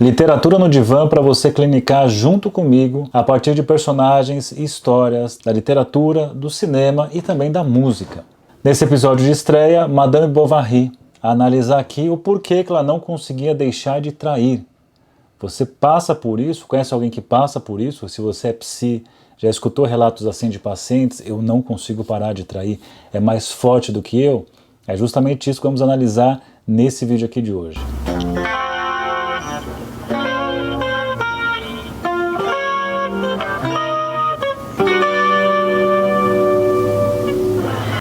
Literatura no divã para você clinicar junto comigo a partir de personagens e histórias da literatura, do cinema e também da música. Nesse episódio de estreia, Madame Bovary, a analisar aqui o porquê que ela não conseguia deixar de trair. Você passa por isso? Conhece alguém que passa por isso? Se você é psi, já escutou relatos assim de pacientes? Eu não consigo parar de trair, é mais forte do que eu? É justamente isso que vamos analisar nesse vídeo aqui de hoje.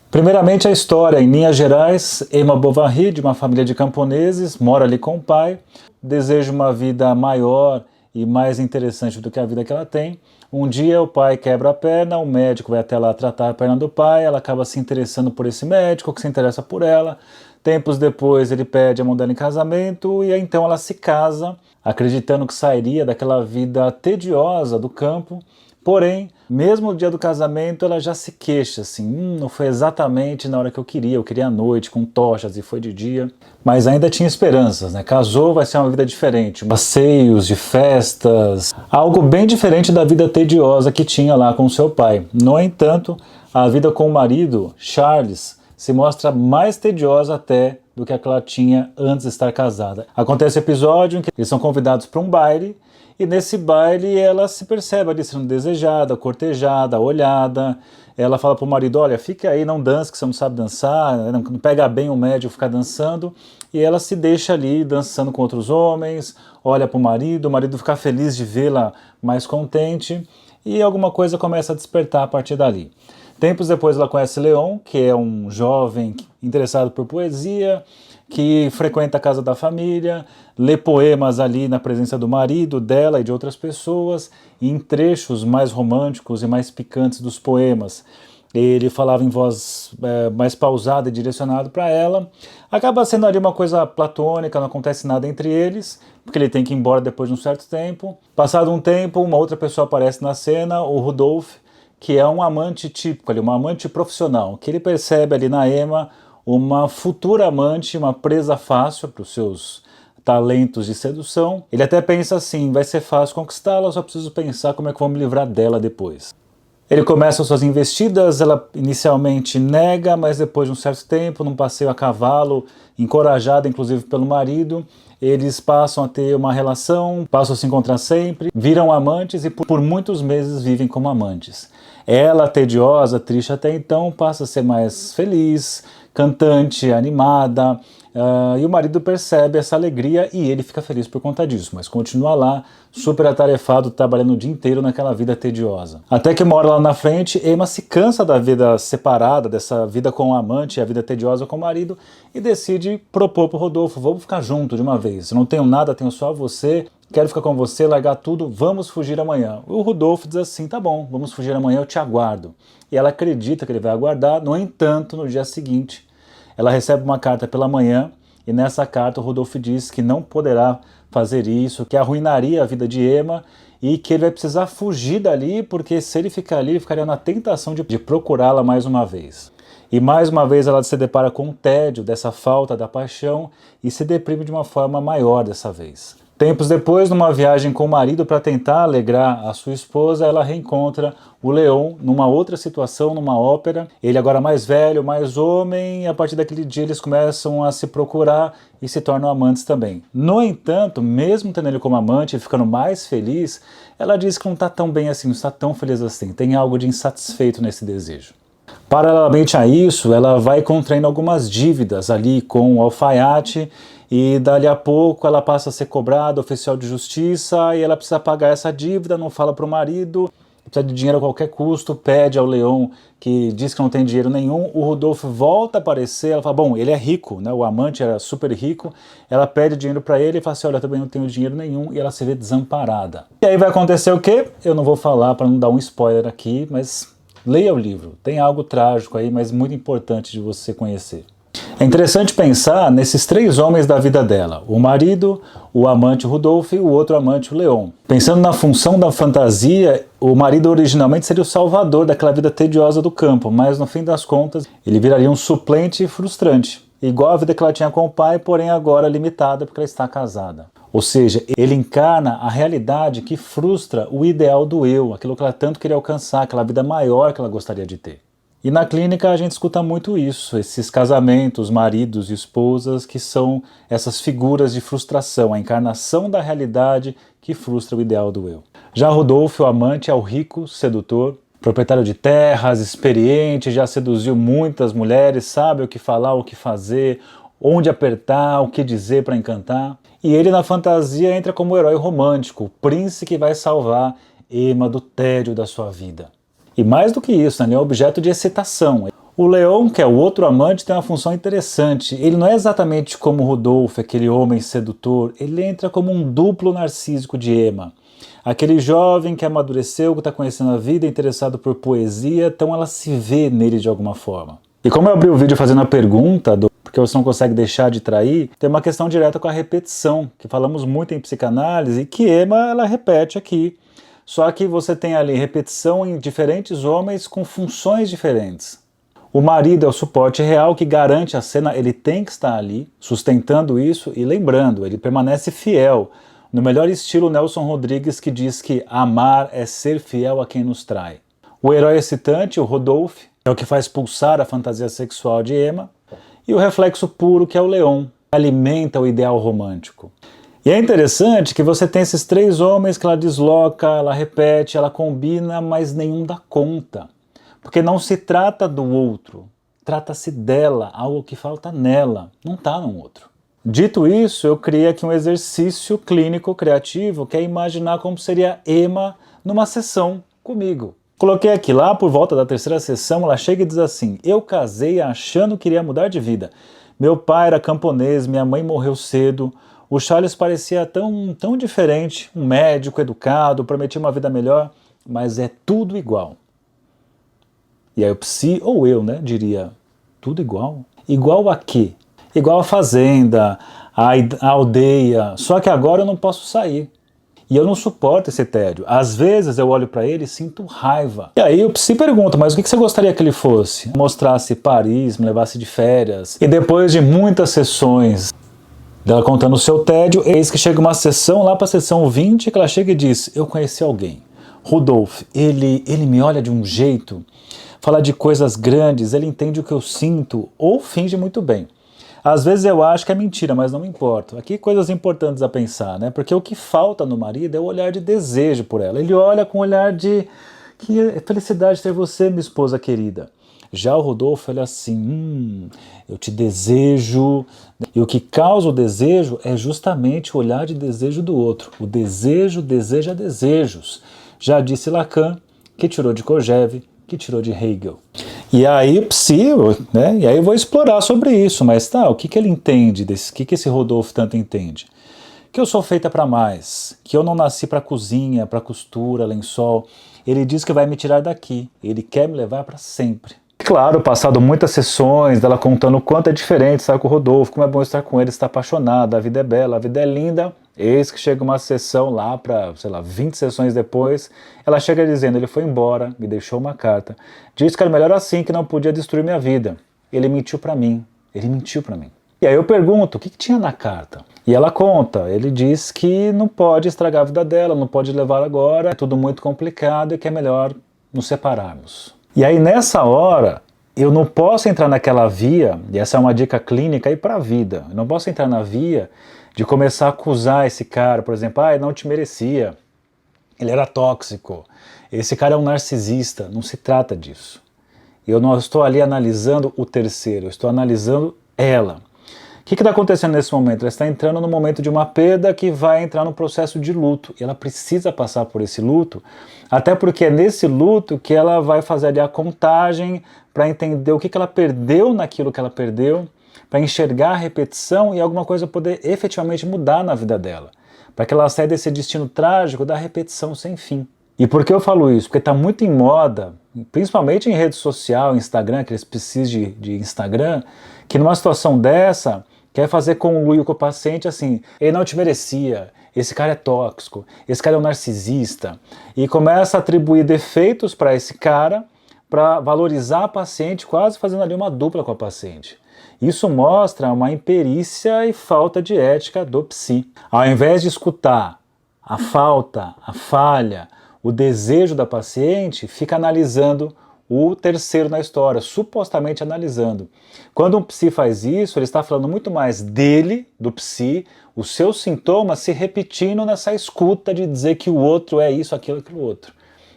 Primeiramente a história. Em Minas Gerais, Emma Bovary, de uma família de camponeses, mora ali com o pai, deseja uma vida maior e mais interessante do que a vida que ela tem. Um dia o pai quebra a perna, o médico vai até lá tratar a perna do pai, ela acaba se interessando por esse médico, que se interessa por ela. Tempos depois ele pede a mão dela em casamento e então ela se casa, acreditando que sairia daquela vida tediosa do campo. Porém, mesmo no dia do casamento, ela já se queixa, assim, não foi exatamente na hora que eu queria à noite, com tochas, e foi de dia. Mas ainda tinha esperanças, né? Casou, vai ser uma vida diferente, passeios, de festas, algo bem diferente da vida tediosa que tinha lá com seu pai. No entanto, a vida com o marido, Charles, se mostra mais tediosa até do que a que ela tinha antes de estar casada. Acontece o episódio em que eles são convidados para um baile, e nesse baile ela se percebe ali sendo desejada, cortejada, olhada. Ela fala para o marido, olha, fica aí, não dance, que você não sabe dançar, não pega bem o médico ficar dançando. E ela se deixa ali dançando com outros homens, olha para o marido fica feliz de vê-la mais contente, e alguma coisa começa a despertar a partir dali. Tempos depois ela conhece Leon, que é um jovem interessado por poesia, que frequenta a casa da família, lê poemas ali na presença do marido, dela e de outras pessoas, e em trechos mais românticos e mais picantes dos poemas. Ele falava em voz mais pausada e direcionada para ela. Acaba sendo ali uma coisa platônica, não acontece nada entre eles, porque ele tem que ir embora depois de um certo tempo. Passado um tempo, uma outra pessoa aparece na cena, o Rodolphe, que é um amante típico, ali, um amante profissional, que ele percebe ali na Emma uma futura amante, uma presa fácil para os seus talentos de sedução. Ele até pensa assim, vai ser fácil conquistá-la, só preciso pensar como é que vou me livrar dela depois. Ele começa suas investidas, ela inicialmente nega, mas depois de um certo tempo, num passeio a cavalo, encorajada inclusive pelo marido, eles passam a ter uma relação, passam a se encontrar sempre, viram amantes e por muitos meses vivem como amantes. Ela, tediosa, triste até então, passa a ser mais feliz, cantante, animada, e o marido percebe essa alegria e ele fica feliz por conta disso, mas continua lá, super atarefado, trabalhando o dia inteiro naquela vida tediosa. Até que uma hora lá na frente, Emma se cansa da vida separada, dessa vida com o amante, a vida tediosa com o marido, e decide propor para o Rodolfo, vamos ficar junto de uma vez, eu não tenho nada, tenho só você, quero ficar com você, largar tudo, vamos fugir amanhã. O Rodolfo diz assim, tá bom, vamos fugir amanhã, eu te aguardo. E ela acredita que ele vai aguardar, no entanto, no dia seguinte, ela recebe uma carta pela manhã, e nessa carta o Rodolfo diz que não poderá fazer isso, que arruinaria a vida de Emma, e que ele vai precisar fugir dali, porque se ele ficar ali, ele ficaria na tentação de procurá-la mais uma vez. E mais uma vez ela se depara com o tédio dessa falta da paixão, e se deprime de uma forma maior dessa vez. Tempos depois, numa viagem com o marido para tentar alegrar a sua esposa, ela reencontra o Leon numa outra situação, numa ópera. Ele agora mais velho, mais homem, e a partir daquele dia eles começam a se procurar e se tornam amantes também. No entanto, mesmo tendo ele como amante e ficando mais feliz, ela diz que não está tão bem assim, não está tão feliz assim, tem algo de insatisfeito nesse desejo. Paralelamente a isso, ela vai contraindo algumas dívidas ali com o alfaiate, e dali a pouco ela passa a ser cobrada, oficial de justiça, e ela precisa pagar essa dívida, não fala para o marido, precisa de dinheiro a qualquer custo, pede ao Leon, que diz que não tem dinheiro nenhum. O Rodolfo volta a aparecer, ela fala, bom, ele é rico, né? O amante era super rico, ela pede dinheiro para ele e fala assim, olha, eu também não tenho dinheiro nenhum, e ela se vê desamparada. E aí vai acontecer o quê? Eu não vou falar para não dar um spoiler aqui, mas leia o livro, tem algo trágico aí, mas muito importante de você conhecer. É interessante pensar nesses três homens da vida dela, o marido, o amante Rodolfo e o outro amante, o Leon. Pensando na função da fantasia, o marido originalmente seria o salvador daquela vida tediosa do campo, mas no fim das contas ele viraria um suplente frustrante, igual a vida que ela tinha com o pai, porém agora limitada porque ela está casada. Ou seja, ele encarna a realidade que frustra o ideal do eu, aquilo que ela tanto queria alcançar, aquela vida maior que ela gostaria de ter. E na clínica a gente escuta muito isso, esses casamentos, maridos e esposas que são essas figuras de frustração, a encarnação da realidade que frustra o ideal do eu. Já Rodolfo, o amante, é o rico, sedutor, proprietário de terras, experiente, já seduziu muitas mulheres, sabe o que falar, o que fazer, onde apertar, o que dizer para encantar. E ele na fantasia entra como o herói romântico, o príncipe que vai salvar Emma do tédio da sua vida. E mais do que isso, ele é objeto de excitação. O Leon, que é o outro amante, tem uma função interessante. Ele não é exatamente como Rodolfo, aquele homem sedutor, ele entra como um duplo narcísico de Emma. Aquele jovem que amadureceu, que está conhecendo a vida, interessado por poesia, então ela se vê nele de alguma forma. E como eu abri o vídeo fazendo a pergunta, porque você não consegue deixar de trair, tem uma questão direta com a repetição, que falamos muito em psicanálise, e que Emma ela repete aqui. Só que você tem ali repetição em diferentes homens com funções diferentes. O marido é o suporte real que garante a cena, ele tem que estar ali, sustentando isso e lembrando, ele permanece fiel, no melhor estilo Nelson Rodrigues, que diz que amar é ser fiel a quem nos trai. O herói excitante, o Rodolphe, é o que faz pulsar a fantasia sexual de Emma, e o reflexo puro, que é o Leon, alimenta o ideal romântico. E é interessante que você tem esses três homens que ela desloca, ela repete, ela combina, mas nenhum dá conta. Porque não se trata do outro, trata-se dela, algo que falta nela, não está no outro. Dito isso, eu criei aqui um exercício clínico criativo que é imaginar como seria Emma numa sessão comigo. Coloquei aqui, lá por volta da terceira sessão, ela chega e diz assim: eu casei achando que iria mudar de vida. Meu pai era camponês, minha mãe morreu cedo, o Charles parecia tão diferente, um médico educado, prometia uma vida melhor, mas é tudo igual. E aí o psi, ou eu, né, diria, tudo igual? Igual a quê? Igual a fazenda, a aldeia, só que agora eu não posso sair. E eu não suporto esse tédio. Às vezes eu olho para ele e sinto raiva. E aí o psi pergunta, mas o que você gostaria que ele fosse? Mostrasse Paris, me levasse de férias. E depois de muitas sessões dela contando o seu tédio, eis que chega uma sessão, lá para a sessão 20, que ela chega e diz: eu conheci alguém. Rodolphe, ele me olha de um jeito, fala de coisas grandes, ele entende o que eu sinto, ou finge muito bem. Às vezes eu acho que é mentira, mas não me importa. Aqui coisas importantes a pensar, né? Porque o que falta no marido é o olhar de desejo por ela. Ele olha com o olhar de que felicidade ter você, minha esposa querida. Já o Rodolfo olha assim, eu te desejo. E o que causa o desejo é justamente o olhar de desejo do outro. O desejo deseja desejos. Já disse Lacan, que tirou de Kojève, que tirou de Hegel. E aí, né? E aí eu vou explorar sobre isso, mas tá, o que ele entende desse, o que esse Rodolfo tanto entende? Que eu sou feita para mais, que eu não nasci para cozinha, para costura, lençol. Ele diz que vai me tirar daqui, ele quer me levar para sempre. Claro, passado muitas sessões dela contando o quanto é diferente estar com o Rodolfo, como é bom estar com ele, estar apaixonada, a vida é bela, a vida é linda. Eis que chega uma sessão lá para, 20 sessões depois, ela chega dizendo: ele foi embora, me deixou uma carta, disse que era melhor assim, que não podia destruir minha vida. Ele mentiu para mim, ele mentiu para mim. E aí eu pergunto, o que tinha na carta? E ela conta, ele diz que não pode estragar a vida dela, não pode levar agora, é tudo muito complicado e que é melhor nos separarmos. E aí nessa hora, eu não posso entrar naquela via, e essa é uma dica clínica aí para a vida, eu não posso entrar na via de começar a acusar esse cara, por exemplo, ele não te merecia, ele era tóxico, esse cara é um narcisista. Não se trata disso. Eu não estou ali analisando o terceiro, eu estou analisando ela. O que está acontecendo nesse momento? Ela está entrando no momento de uma perda que vai entrar no processo de luto. E ela precisa passar por esse luto, até porque é nesse luto que ela vai fazer ali a contagem para entender o que ela perdeu naquilo que ela perdeu, para enxergar a repetição e alguma coisa poder efetivamente mudar na vida dela, para que ela saia desse destino trágico da repetição sem fim. E por que eu falo isso? Porque está muito em moda, principalmente em rede social, Instagram, aqueles PCs de Instagram, que numa situação dessa quer fazer conluio com o paciente assim: ele não te merecia, esse cara é tóxico, esse cara é um narcisista, e começa a atribuir defeitos para esse cara, para valorizar a paciente, quase fazendo ali uma dupla com a paciente. Isso mostra uma imperícia e falta de ética do psi. Ao invés de escutar a falta, a falha, o desejo da paciente, fica analisando o terceiro na história, supostamente analisando. Quando um psi faz isso, ele está falando muito mais dele, do psi, os seus sintomas se repetindo nessa escuta de dizer que o outro é isso, aquilo, aquilo outro.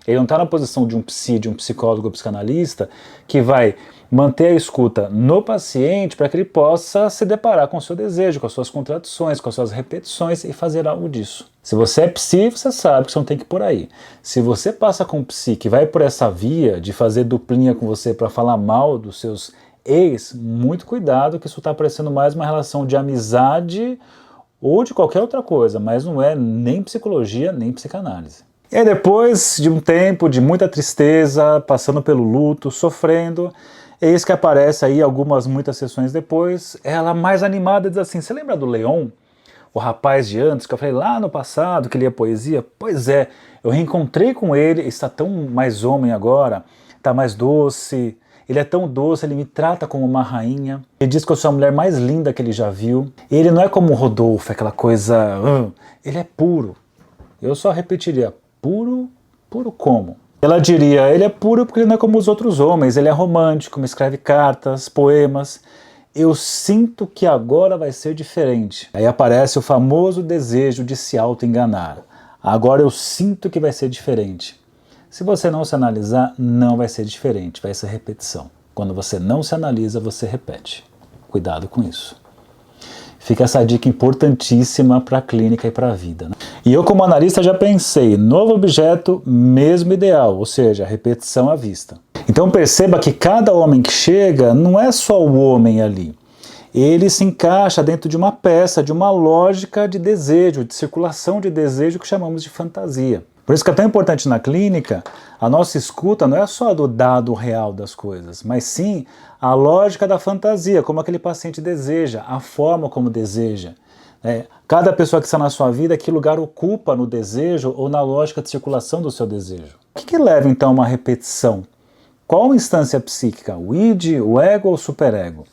Ele não está na posição de um psi, de um psicólogo ou psicanalista, que vai manter a escuta no paciente para que ele possa se deparar com o seu desejo, com as suas contradições, com as suas repetições e fazer algo disso. Se você é psi, você sabe que você não tem que ir por aí. Se você passa com um psi que vai por essa via de fazer duplinha com você para falar mal dos seus ex, muito cuidado, que isso está parecendo mais uma relação de amizade ou de qualquer outra coisa, mas não é nem psicologia, nem psicanálise. E aí depois de um tempo de muita tristeza, passando pelo luto, sofrendo, eis que aparece aí muitas sessões depois, ela mais animada diz assim, você lembra do Leon? O rapaz de antes, que eu falei lá no passado que lia poesia? Pois é, eu reencontrei com ele, está tão mais homem agora, está mais doce, ele é tão doce, ele me trata como uma rainha, ele diz que eu sou a mulher mais linda que ele já viu, ele não é como o Rodolfo, aquela coisa, ele é puro. Eu só repetiria, puro, puro como? Ela diria, ele é puro porque ele não é como os outros homens, ele é romântico, me escreve cartas, poemas. Eu sinto que agora vai ser diferente. Aí aparece o famoso desejo de se auto-enganar. Agora eu sinto que vai ser diferente. Se você não se analisar, não vai ser diferente, vai ser repetição. Quando você não se analisa, você repete. Cuidado com isso. Fica essa dica importantíssima para a clínica e para a vida, né? E eu, como analista, já pensei, novo objeto, mesmo ideal, ou seja, repetição à vista. Então perceba que cada homem que chega não é só o homem ali. Ele se encaixa dentro de uma peça, de uma lógica de desejo, de circulação de desejo que chamamos de fantasia. Por isso que é tão importante na clínica, a nossa escuta não é só do dado real das coisas, mas sim a lógica da fantasia, como aquele paciente deseja, a forma como deseja. Cada pessoa que está na sua vida, que lugar ocupa no desejo ou na lógica de circulação do seu desejo. O que leva então a uma repetição? Qual instância psíquica? O id, o ego ou o superego?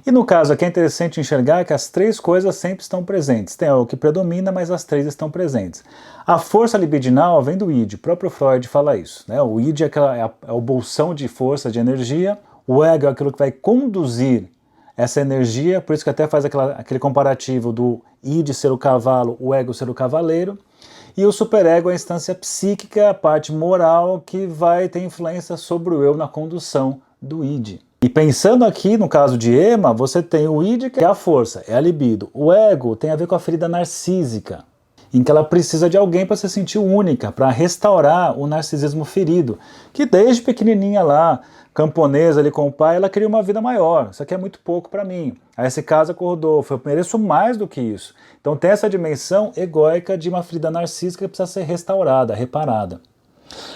E no caso aqui é interessante enxergar que as três coisas sempre estão presentes. Tem o que predomina, mas as três estão presentes. A força libidinal vem do id, o próprio Freud fala isso, né? O id é o bolsão de força, de energia, o ego é aquilo que vai conduzir essa energia, por isso que até faz aquele comparativo do id ser o cavalo, o ego ser o cavaleiro, e o superego é a instância psíquica, a parte moral que vai ter influência sobre o eu na condução do id. E pensando aqui no caso de Emma, você tem o id, que é a força, é a libido. O ego tem a ver com a ferida narcísica, em que ela precisa de alguém para se sentir única, para restaurar o narcisismo ferido, que desde pequenininha lá, camponesa ali com o pai, ela queria uma vida maior. Isso aqui é muito pouco para mim. Aí se casa com o Rodolfo, eu mereço mais do que isso. Então tem essa dimensão egóica de uma ferida narcísica que precisa ser restaurada, reparada.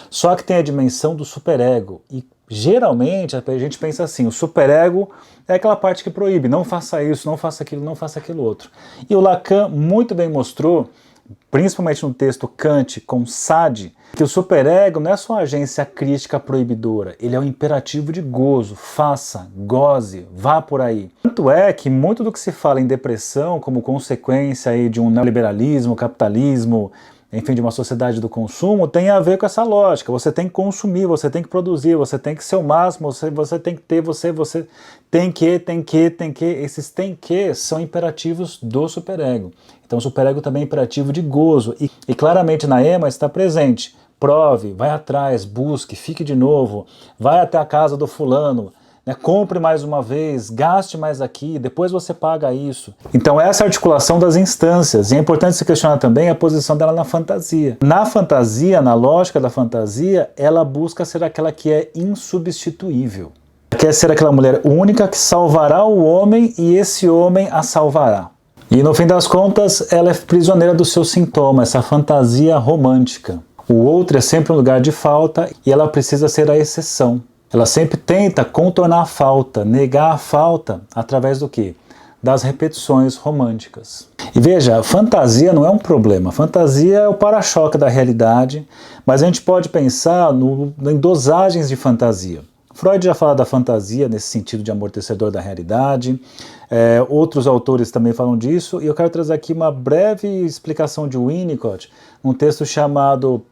Só que tem a dimensão do superego. E geralmente a gente pensa assim, o superego é aquela parte que proíbe, não faça isso, não faça aquilo, não faça aquilo outro. E o Lacan muito bem mostrou, principalmente no texto Kant com Sade, que o superego não é só uma agência crítica proibidora, ele é um imperativo de gozo, faça, goze, vá por aí. Tanto é que muito do que se fala em depressão como consequência aí de um neoliberalismo, capitalismo, enfim, de uma sociedade do consumo, tem a ver com essa lógica. Você tem que consumir, você tem que produzir, você tem que ser o máximo, você tem que ter, você tem que. Esses tem que são imperativos do superego. Então o superego também é imperativo de gozo. E claramente na Emma está presente. Prove, vai atrás, busque, fique de novo, vai até a casa do fulano, compre mais uma vez, gaste mais aqui, depois você paga isso. Então essa articulação das instâncias, e é importante se questionar também a posição dela na fantasia. Na fantasia, na lógica da fantasia, ela busca ser aquela que é insubstituível. Quer ser aquela mulher única que salvará o homem e esse homem a salvará. E no fim das contas, ela é prisioneira do seu sintoma, essa fantasia romântica. O outro é sempre um lugar de falta e ela precisa ser a exceção. Ela sempre tenta contornar a falta, negar a falta, através do quê? Das repetições românticas. E veja, fantasia não é um problema. Fantasia é o para-choque da realidade, mas a gente pode pensar em dosagens de fantasia. Freud já fala da fantasia nesse sentido de amortecedor da realidade, outros autores também falam disso, e eu quero trazer aqui uma breve explicação de Winnicott, um texto chamado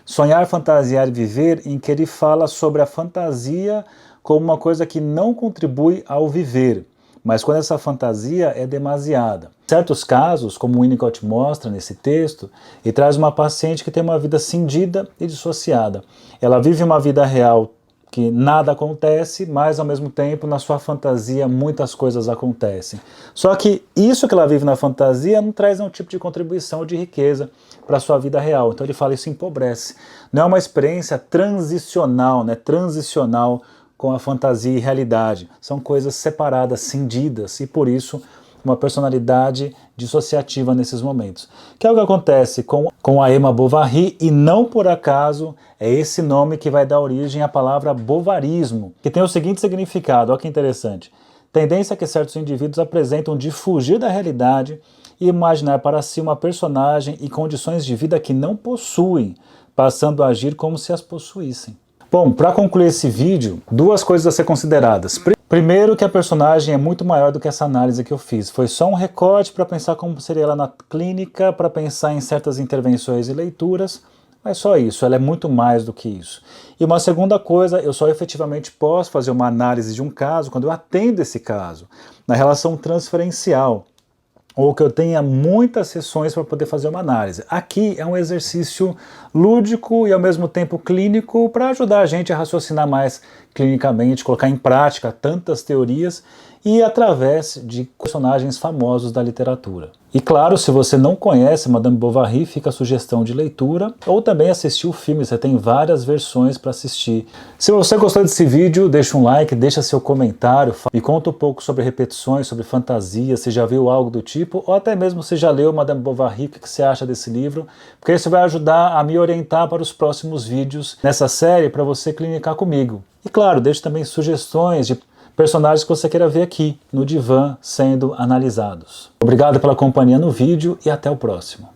Sonhar, Fantasiar e Viver, em que ele fala sobre a fantasia como uma coisa que não contribui ao viver, mas quando essa fantasia é demasiada. Em certos casos, como Winnicott mostra nesse texto, ele traz uma paciente que tem uma vida cindida e dissociada. Ela vive uma vida real que nada acontece, mas ao mesmo tempo na sua fantasia muitas coisas acontecem. Só que isso que ela vive na fantasia não traz nenhum tipo de contribuição de riqueza para a sua vida real. Então ele fala isso empobrece. Não é uma experiência transicional, né? Transicional com a fantasia e realidade. São coisas separadas, cindidas, e por isso uma personalidade dissociativa nesses momentos. Que é o que acontece com a Emma Bovary, e não por acaso é esse nome que vai dar origem à palavra bovarismo, que tem o seguinte significado, olha que interessante: tendência que certos indivíduos apresentam de fugir da realidade e imaginar para si uma personagem e condições de vida que não possuem, passando a agir como se as possuíssem. Bom, para concluir esse vídeo, duas coisas a ser consideradas. Primeiro, que a personagem é muito maior do que essa análise que eu fiz. Foi só um recorte para pensar como seria ela na clínica, para pensar em certas intervenções e leituras, mas só isso, ela é muito mais do que isso. E uma segunda coisa, eu só efetivamente posso fazer uma análise de um caso quando eu atendo esse caso, na relação transferencial, ou que eu tenha muitas sessões para poder fazer uma análise. Aqui é um exercício lúdico e ao mesmo tempo clínico para ajudar a gente a raciocinar mais clinicamente, colocar em prática tantas teorias e através de personagens famosos da literatura. E claro, se você não conhece Madame Bovary, fica a sugestão de leitura, ou também assistir o filme, você tem várias versões para assistir. Se você gostou desse vídeo, deixa um like, deixa seu comentário, me conta um pouco sobre repetições, sobre fantasia, se já viu algo do tipo, ou até mesmo se já leu Madame Bovary, o que você acha desse livro, porque isso vai ajudar a me orientar para os próximos vídeos nessa série para você clinicar comigo. E claro, deixe também sugestões de personagens que você queira ver aqui no Divã sendo analisados. Obrigado pela companhia no vídeo e até o próximo.